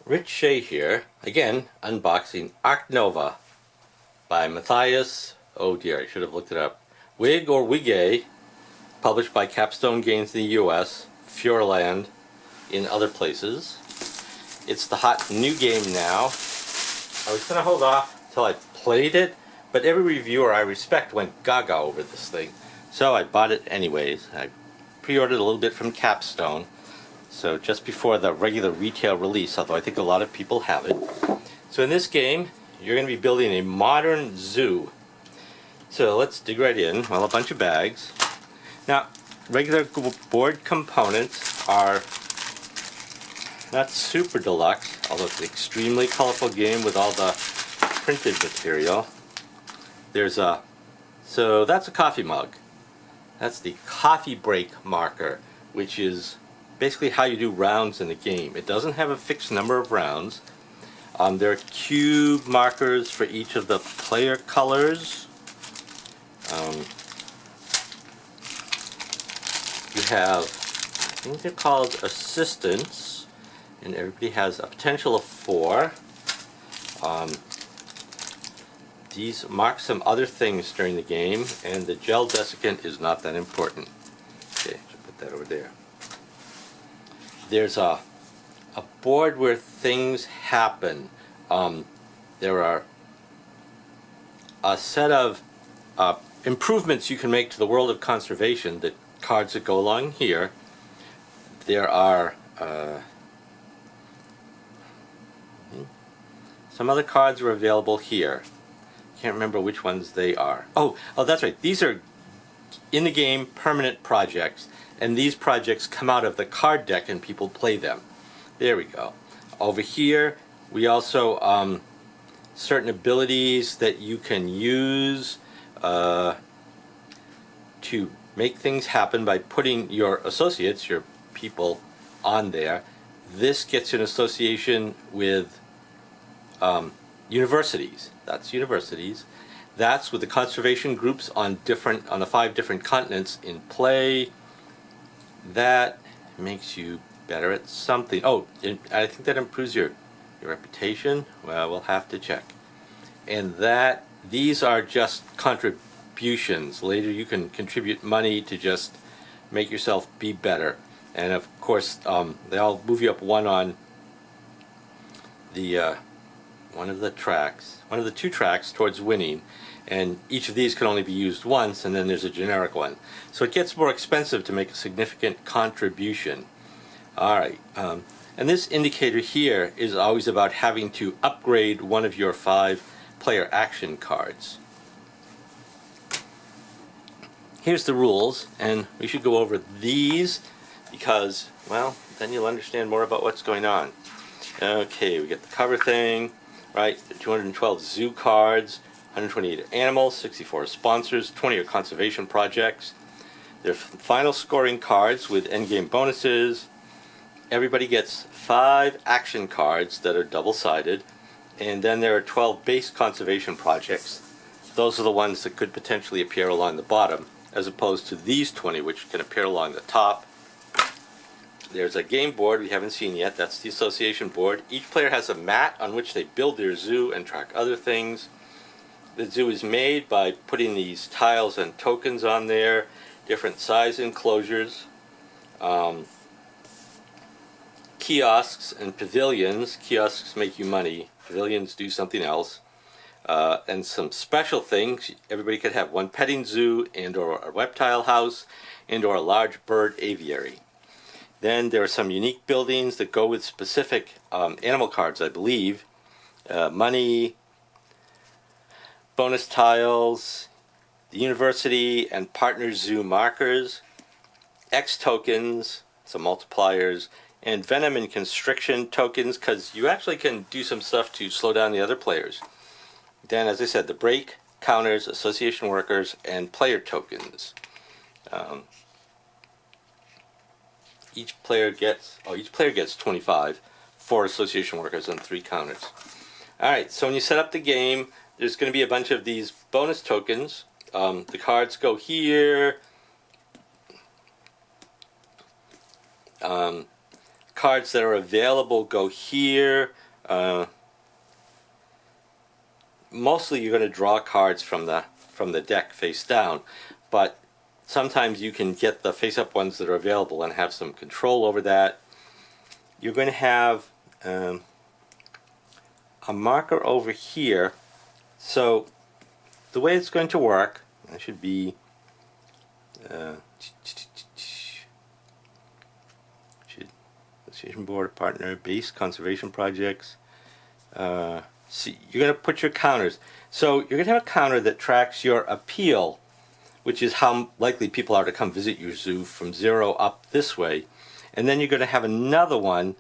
Rich Shea here, again unboxing Ark Nova by Mathias, oh dear, I should have looked it up, Wigge or Wigge, published by Capstone Games in the US, Furland in other places. It's the hot new game now. I was going to hold off until I played it, but every reviewer I respect went gaga over this thing. So I bought it anyways. I pre-ordered a little bit from Capstone. So just before the regular retail release, although I think a lot of people have it. So in this game, you're going to be building a modern zoo. So let's dig right in. Well, a bunch of bags. Now, regular board components are not super deluxe, although it's an extremely colorful game with all the printed material. So that's a coffee mug. That's the coffee break marker, which is basically how you do rounds in the game. It doesn't have a fixed number of rounds. There are cube markers for each of the player colors. You have, I think they're called assistants, and everybody has a potential of 4. These mark some other things during the game, and the gel desiccant is not that important. Okay, so put that over there. There's a board where things happen. There are a set of improvements you can make to the world of conservation, the cards that go along here. There are some other cards are available here. Can't remember which ones they are. Oh, that's right. These are in the game permanent projects, and these projects come out of the card deck and people play them. There we go. Over here we also certain abilities that you can use to make things happen by putting your associates, your people, on there. This gets an association with universities. That's universities. That's with the conservation groups on the 5 different continents in play. That makes you better at something. Oh, I think that improves your reputation. Well, we'll have to check. And these are just contributions. Later you can contribute money to just make yourself be better. And of course, they all move you up one on the one of the 2 tracks towards winning. And each of these can only be used once, and then there's a generic one. So it gets more expensive to make a significant contribution. Alright, and this indicator here is always about having to upgrade one of your 5 player action cards. Here's the rules, and we should go over these because, well, then you'll understand more about what's going on. Okay, we get the cover thing, right? 212 zoo cards, 128 animals, 64 sponsors, 20 are conservation projects. There are final scoring cards with endgame bonuses. Everybody gets 5 action cards that are double-sided, and then there are 12 base conservation projects. Those are the ones that could potentially appear along the bottom, as opposed to these 20 which can appear along the top. There's a game board we haven't seen yet. That's the association board. Each player has a mat on which they build their zoo and track other things. The zoo is made by putting these tiles and tokens on there, different size enclosures, kiosks and pavilions. Kiosks make you money, pavilions do something else, and some special things. Everybody could have one petting zoo and or a reptile house and or a large bird aviary. Then there are some unique buildings that go with specific animal cards, I believe. Money, bonus tiles, the university and partner zoo markers, X tokens, some multipliers, and venom and constriction tokens, because you actually can do some stuff to slow down the other players. Then, as I said, the break, counters, association workers, and player tokens. Each player gets 25, 4 association workers and 3 counters. Alright, so when you set up the game, there's going to be a bunch of these bonus tokens. The cards go here. cards that are available go here. Mostly you're going to draw cards from the deck face down, but sometimes you can get the face-up ones that are available and have some control over that. You're going to have a marker over here. So the way it's going to work, that should be association board partner, base conservation projects. See, you're going to put your counters. So you're going to have a counter that tracks your appeal, which is how likely people are to come visit your zoo from 0 up this way. And then you're going to have another one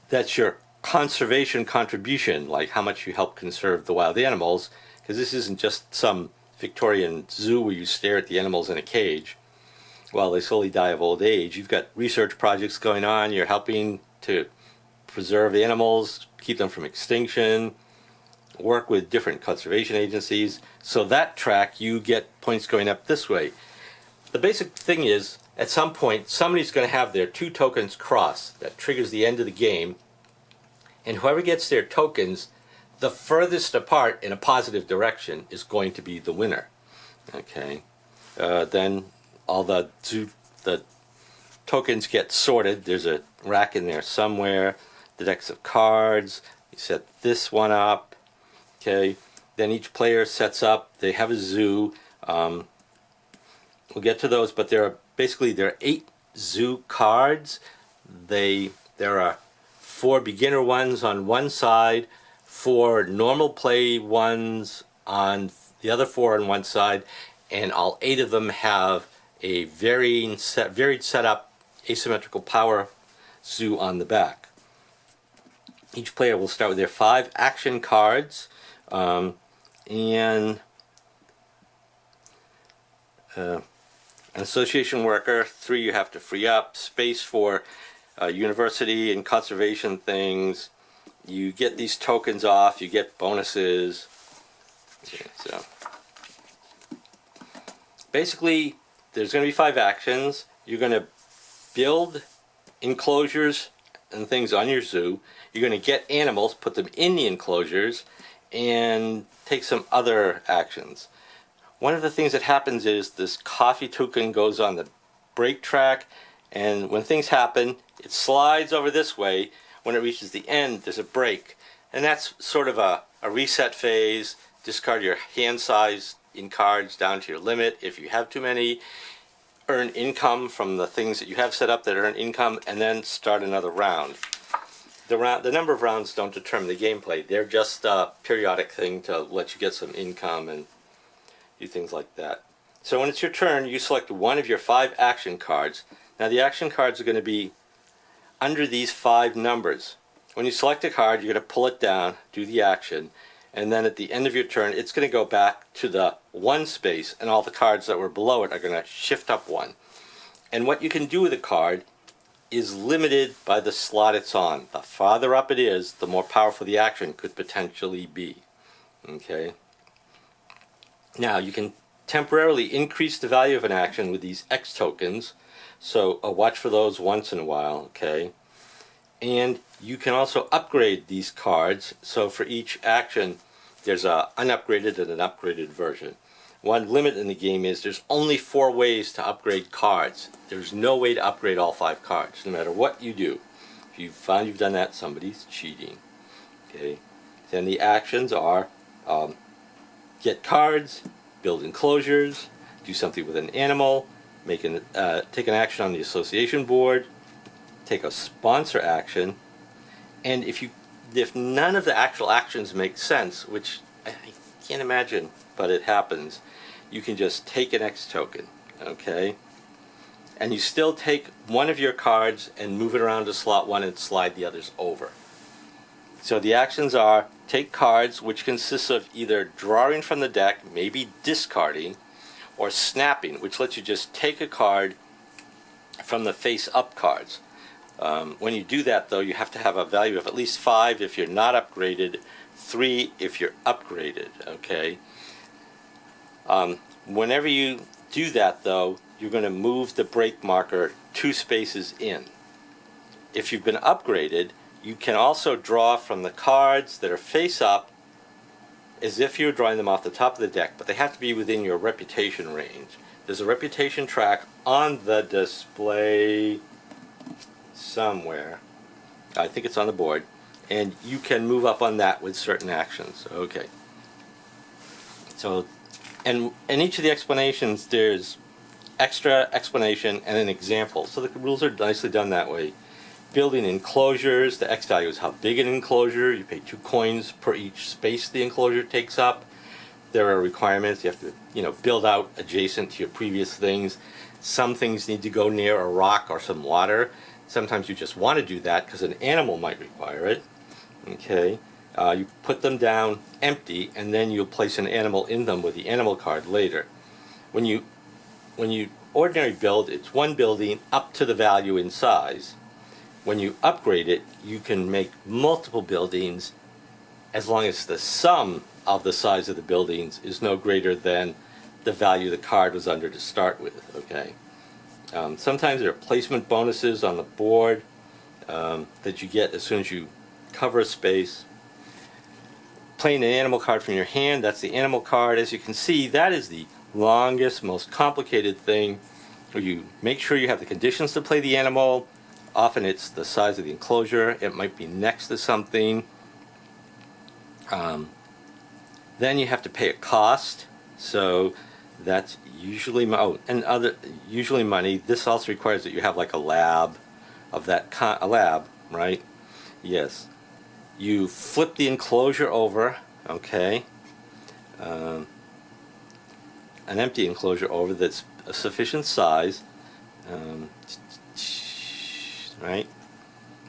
that's your conservation contribution, like how much you help conserve the wild animals, because this isn't just some Victorian zoo where you stare at the animals in a cage while they slowly die of old age. You've got research projects going on. You're helping to preserve animals, keep them from extinction, work with different conservation agencies. So that track, you get points going up this way. The basic thing is, at some point, somebody's going to have their 2 tokens cross. That triggers the end of the game. And whoever gets their tokens the furthest apart in a positive direction is going to be the winner. Okay. Then all the tokens get sorted. There's a rack in there somewhere. The decks of cards. You set this one up. Okay. Then each player sets up. They have a zoo. We'll get to those, but there are 8 zoo cards. There are 4 beginner ones on one side, 4 normal play ones on the other 4 on one side, and all 8 of them have a varied setup asymmetrical power zoo on the back. Each player will start with their 5 action cards, and an association worker, 3 you have to free up, space for university and conservation things. You get these tokens off, you get bonuses. Okay, so basically there's going to be 5 actions. You're going to build enclosures and things on your zoo. You're going to get animals, put them in the enclosures, and take some other actions. One of the things that happens is this coffee token goes on the break track, and when things happen, it slides over this way. When it reaches the end, there's a break. And that's sort of a reset phase. Discard your hand size in cards down to your limit. If you have too many, earn income from the things that you have set up that earn income, and then start another round. The number of rounds don't determine the gameplay. They're just a periodic thing to let you get some income and do things like that. So when it's your turn, you select one of your 5 action cards. Now the action cards are going to be under these 5 numbers. When you select a card, you're going to pull it down, do the action, and then at the end of your turn, it's going to go back to the 1 space, and all the cards that were below it are going to shift up 1. And what you can do with a card is limited by the slot it's on. The farther up it is, the more powerful the action could potentially be. Okay. Now you can temporarily increase the value of an action with these X tokens. So watch for those once in a while. Okay. And you can also upgrade these cards. So for each action, there's an unupgraded and an upgraded version. One limit in the game is there's only 4 ways to upgrade cards. There's no way to upgrade all 5 cards, no matter what you do. If you find you've done that, somebody's cheating. Okay. Then the actions are get cards, build enclosures, do something with an animal, take an action on the association board, take a sponsor action, and if none of the actual actions make sense, which I can't imagine, but it happens, you can just take an X token, okay? And you still take one of your cards and move it around to slot 1 and slide the others over. So the actions are take cards, which consists of either drawing from the deck, maybe discarding, or snapping, which lets you just take a card from the face-up cards. When you do that, though, you have to have a value of at least 5 if you're not upgraded, 3 if you're upgraded, okay? Whenever you do that, though, you're going to move the break marker 2 spaces in, if you've been upgraded, you can also draw from the cards that are face up as if you're drawing them off the top of the deck, but they have to be within your reputation range. There's a reputation track on the display somewhere. I think it's on the board, and you can move up on that with certain actions. Okay. So, and in each of the explanations, there's extra explanation and an example. So the rules are nicely done that way. Building enclosures, the X value is how big an enclosure. You pay 2 coins per each space the enclosure takes up. There are requirements. You have to, build out adjacent to your previous things. Some things need to go near a rock or some water. Sometimes you just want to do that because an animal might require it. Okay. You put them down empty, and then you'll place an animal in them with the animal card later. When you ordinary build, it's one building up to the value in size. When you upgrade it, you can make multiple buildings as long as the sum of the size of the buildings is no greater than the value the card was under to start with. Okay. Sometimes there are placement bonuses on the board that you get as soon as you cover a space. Playing an animal card from your hand, that's the animal card. As you can see, that is the longest, most complicated thing, where you make sure you have the conditions to play the animal. Often it's the size of the enclosure. It might be next to something. Then you have to pay a cost. So that's usually usually money. This also requires that you have like a lab of that a lab, right? Yes. You flip the enclosure over, okay. An empty enclosure over that's a sufficient size. Right?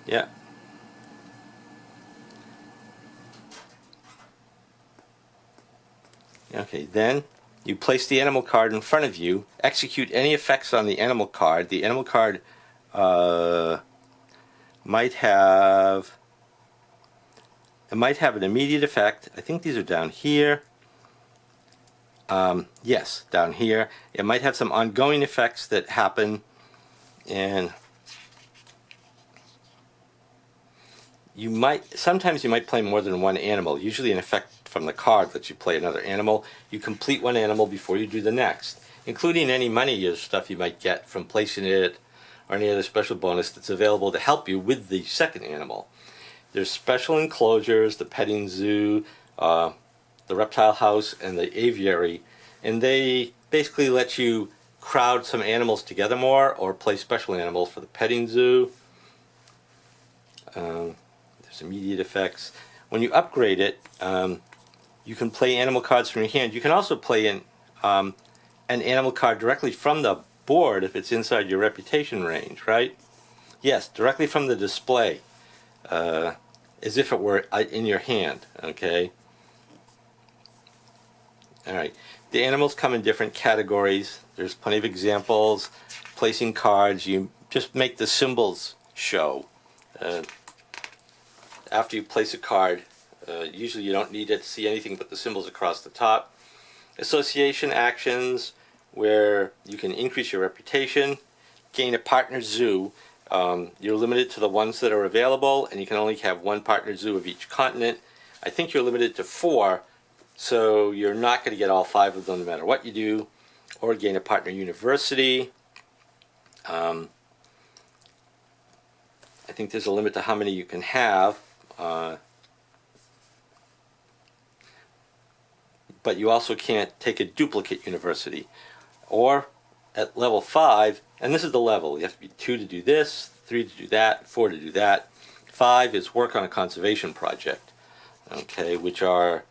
Yeah. Okay, then you place the animal card in front of you, execute any effects on the animal card. The animal card might have an immediate effect. I think these are down here. Yes, down here. It might have some ongoing effects that happen, and sometimes you might play more than one animal. Usually an effect from the card lets you play another animal. You complete one animal before you do the next, including any money or stuff you might get from placing it, or any other special bonus that's available to help you with the second animal. There's special enclosures, the petting zoo, the reptile house, and the aviary, and they basically let you crowd some animals together more, or play special animals for the petting zoo. There's immediate effects. When you upgrade it, you can play animal cards from your hand. You can also play an animal card directly from the board if it's inside your reputation range, right? Yes, directly from the display, as if it were in your hand, okay? Alright, the animals come in different categories. There's plenty of examples. Placing cards, you just make the symbols show. After you place a card, usually you don't need to see anything but the symbols across the top. Association actions, where you can increase your reputation, gain a partner zoo. You're limited to the ones that are available, and you can only have one partner zoo of each continent. I think you're limited to 4, so you're not going to get all 5 of them no matter what you do. Or gain a partner university. I think there's a limit to how many you can have. But you also can't take a duplicate university. Or at level 5, and this is the level, you have to be 2 to do this, 3 to do that, 4 to do that. 5 is work on a conservation project, okay, which are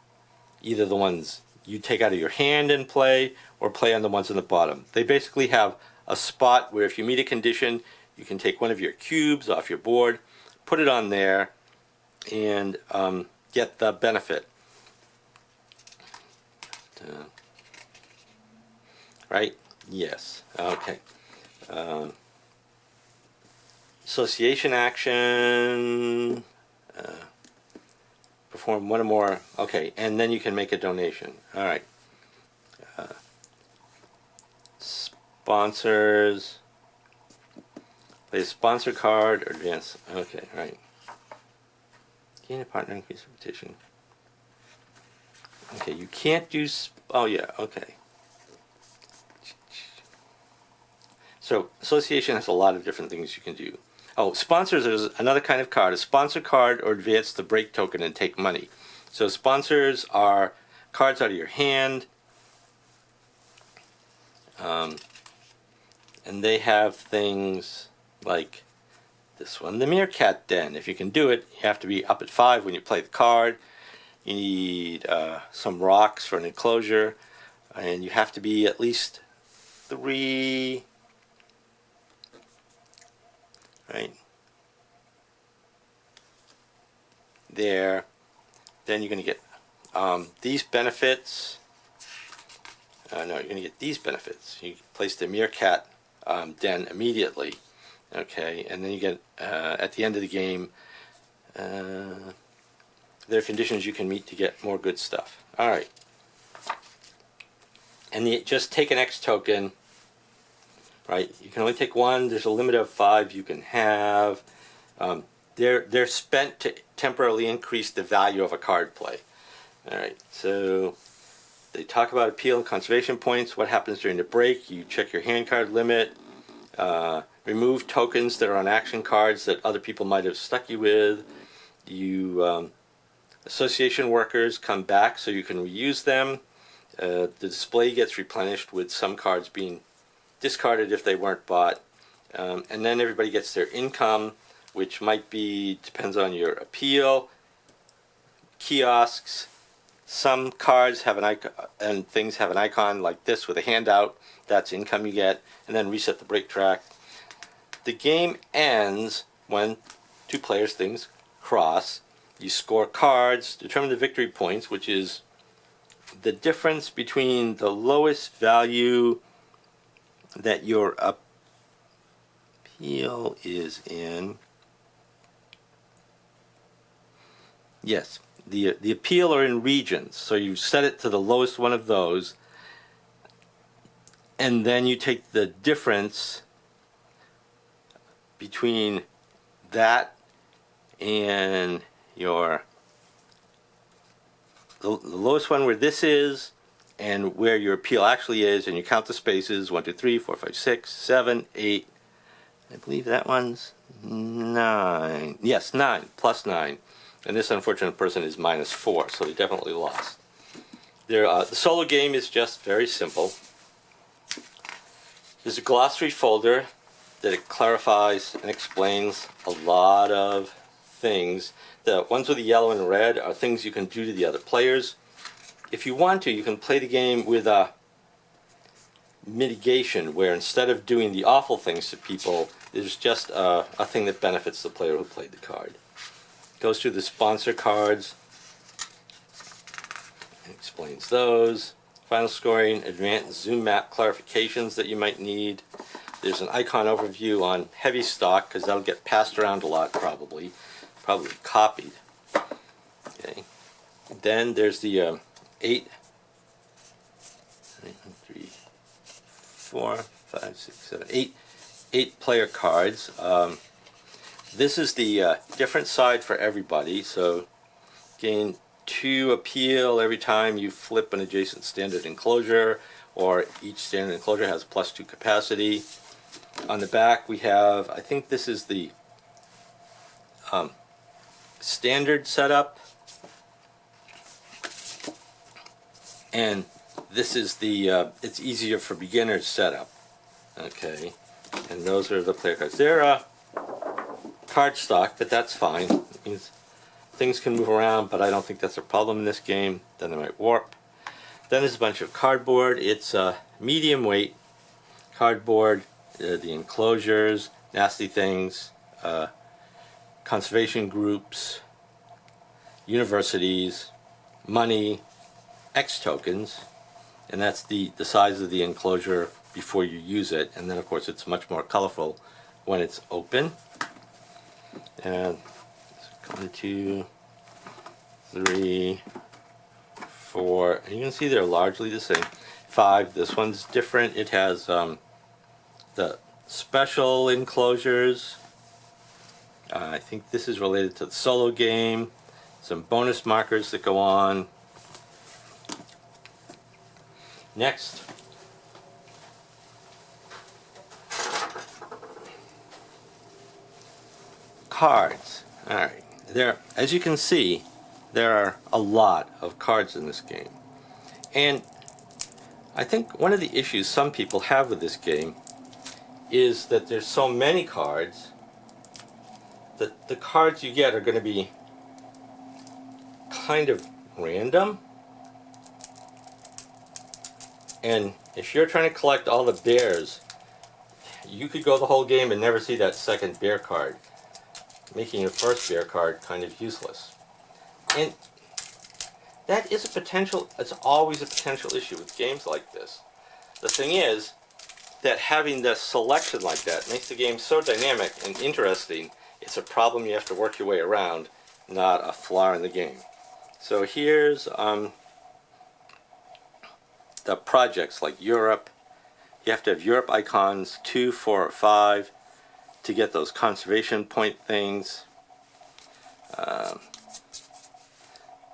either the ones you take out of your hand and play, or play on the ones on the bottom. They basically have a spot where if you meet a condition, you can take one of your cubes off your board, put it on there, and get the benefit. Right? Yes. Okay. Association action. Perform one or more. Okay, and then you can make a donation. All right. Sponsors. Play a sponsor card or advance. Okay, right. Gain a partner, increase reputation. Okay, you can't do. Oh yeah, okay. So association has a lot of different things you can do. Oh, sponsors is another kind of card. A sponsor card or advance the break token and take money. So sponsors are cards out of your hand. And they have things like this one, the Meerkat Den. If you can do it, you have to be up at 5 when you play the card. You need some rocks for an enclosure, and you have to be at least 3, right there. Then you're going to get these benefits. No, you're going to get these benefits. You place the Meerkat Den immediately. Okay, and then you get, at the end of the game, there are conditions you can meet to get more good stuff. Alright. And just take an X token. Right, you can only take one. There's a limit of 5 you can have. They're spent to temporarily increase the value of a card play. Alright, so they talk about appeal and conservation points. What happens during the break? You check your hand card limit. Remove tokens that are on action cards that other people might have stuck you with. You association workers come back so you can reuse them. The display gets replenished with some cards being discarded if they weren't bought. And then everybody gets their income, which might be, depends on your appeal. Kiosks. Some cards have an icon, and things have an icon like this with a handout. That's income you get. And then reset the break track. The game ends when 2 players' things cross. You score cards, determine the victory points, which is the difference between the lowest value that your appeal is in. Yes, the appeal are in regions. So you set it to the lowest one of those, and then you take the difference between that and your the lowest one where this is and where your appeal actually is, and you count the spaces 1, 2, 3, 4, 5, 6, 7, 8. I believe that one's 9. Yes, 9 plus 9. And this unfortunate person is -4, so they definitely lost. The solo game is just very simple. There's a glossary folder that it clarifies and explains a lot of things. The ones with the yellow and red are things you can do to the other players. If you want to, you can play the game with a mitigation, where instead of doing the awful things to people, there's just a thing that benefits the player who played the card. Goes through the sponsor cards, and explains those. Final scoring, advanced zoom map clarifications that you might need. There's an icon overview on heavy stock, because that'll get passed around a lot probably copied. Okay. Then there's the 8, 3, 4, 5, 6, 7, 8 player cards. This is the different side for everybody. So gain 2 appeal every time you flip an adjacent standard enclosure, or each standard enclosure has +2 capacity. On the back we have, I think this is the standard setup, and this is the it's easier for beginners setup. Okay, and those are the player cards. They're card stock, but that's fine. It means things can move around, but I don't think that's a problem in this game. Then they might warp. Then there's a bunch of cardboard. It's medium weight cardboard. The enclosures, nasty things, conservation groups, universities, money, X tokens, and that's the size of the enclosure before you use it. And then of course it's much more colorful when it's open. And 1, 2, 3, 4, and you can see they're largely the same. 5, this one's different. It has the special enclosures. I think this is related to the solo game. Some bonus markers that go on. Next, cards. Alright, as you can see, there are a lot of cards in this game. And I think one of the issues some people have with this game is that there's so many cards that the cards you get are going to be kind of random. And if you're trying to collect all the bears, you could go the whole game and never see that second bear card, making your first bear card kind of useless. And that is a potential, it's always a potential issue with games like this. The thing is that having the selection like that makes the game so dynamic and interesting, it's a problem you have to work your way around, not a flaw in the game. So here's the projects like Europe. You have to have Europe icons 2, 4, or 5 to get those conservation point things.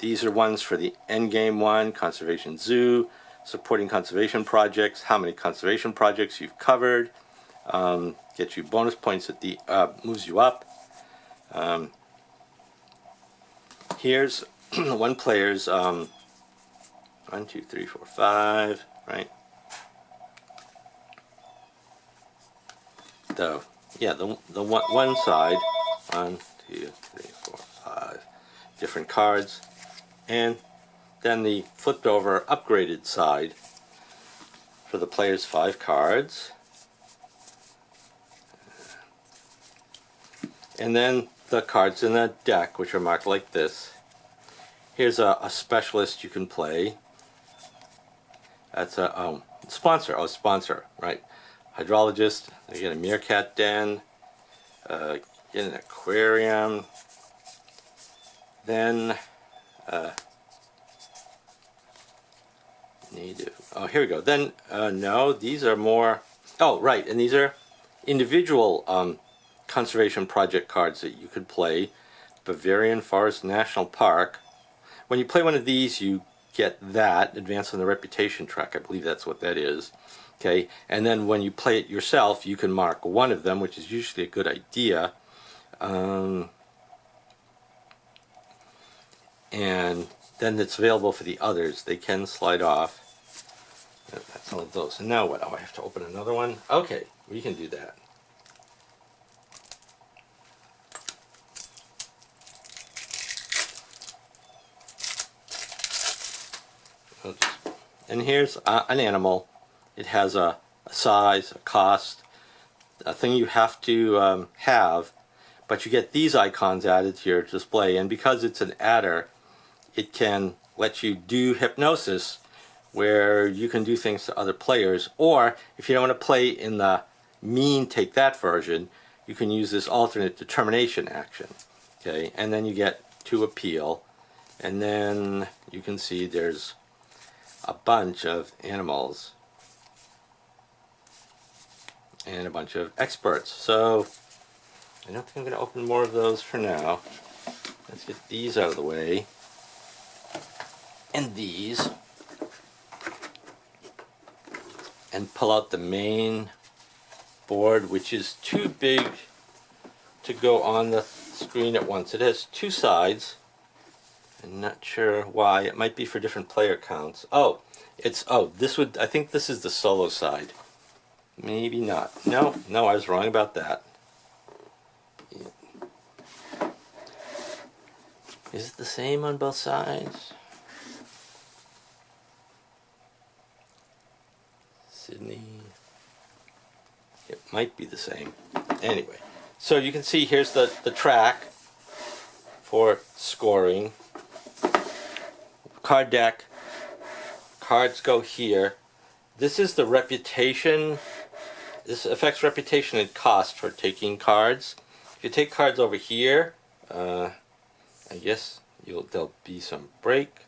These are ones for the endgame one, Conservation Zoo, supporting conservation projects, how many conservation projects you've covered, gets you bonus points at the, moves you up. Here's one player's 1, 2, 3, 4, 5, right? The one side, 1, 2, 3, 4, 5 different cards, and then the flipped over upgraded side for the player's 5 cards, and then the cards in the deck, which are marked like this. Here's a specialist you can play. That's a sponsor. Oh, sponsor, right? Hydrologist. You get a meerkat den. Get an aquarium. Then native. Oh, here we go. Then no, these are more. Oh, right, and these are individual conservation project cards that you could play. Bavarian Forest National Park. When you play one of these, you get that, Advance on the Reputation track. I believe that's what that is. Okay, and then when you play it yourself, you can mark one of them, which is usually a good idea. And then it's available for the others. They can slide off. That's all of those. And now what? Oh, I have to open another one? Okay, we can do that. And here's an animal. It has a size, a cost, a thing you have to have, but you get these icons added to your display, and because it's an adder, it can let you do hypnosis where you can do things to other players, or if you don't want to play in the mean take that version, you can use this alternate determination action. Okay, and then you get to appeal, and then you can see there's a bunch of animals and a bunch of experts. So I don't think I'm going to open more of those for now. Let's get these out of the way. And these. And pull out the main board, which is too big to go on the screen at once. It has 2 sides. I'm not sure why. It might be for different player counts. Oh, I think this is the solo side. Maybe not. No, I was wrong about that. Is it the same on both sides? Sydney. It might be the same. Anyway, so you can see here's the track for scoring. Card deck. Cards go here. This is the reputation. This affects reputation and cost for taking cards. If you take cards over here, I guess there'll be some break.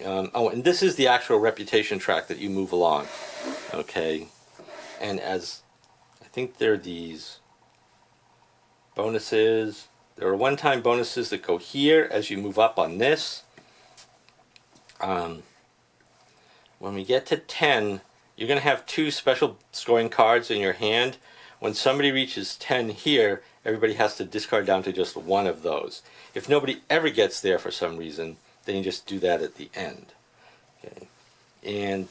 Oh, and this is the actual reputation track that you move along. Okay, and as I think there are these bonuses. There are one-time bonuses that go here as you move up on this. When we get to 10, you're going to have 2 special scoring cards in your hand. When somebody reaches 10 here, everybody has to discard down to just one of those. If nobody ever gets there for some reason, then you just do that at the end. Okay. And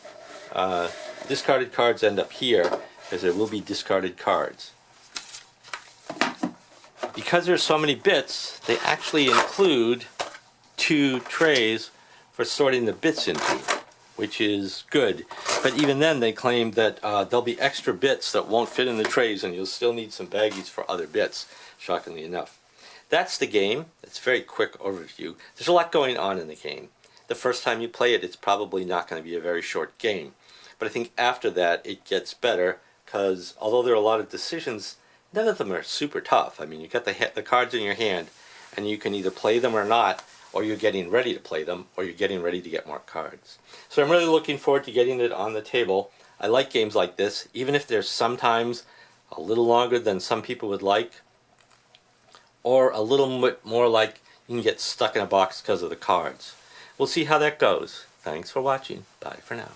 discarded cards end up here, because there will be discarded cards. Because there's so many bits, they actually include 2 trays for sorting the bits into, which is good. But even then, they claim that there'll be extra bits that won't fit in the trays, and you'll still need some baggies for other bits, shockingly enough. That's the game. It's a very quick overview. There's a lot going on in the game. The first time you play it, it's probably not going to be a very short game. But I think after that, it gets better, because although there are a lot of decisions, none of them are super tough. I mean, you got the cards in your hand, and you can either play them or not, or you're getting ready to play them, or you're getting ready to get more cards. So I'm really looking forward to getting it on the table. I like games like this, even if they're sometimes a little longer than some people would like, or a little bit more like you can get stuck in a box because of the cards. We'll see how that goes. Thanks for watching. Bye for now.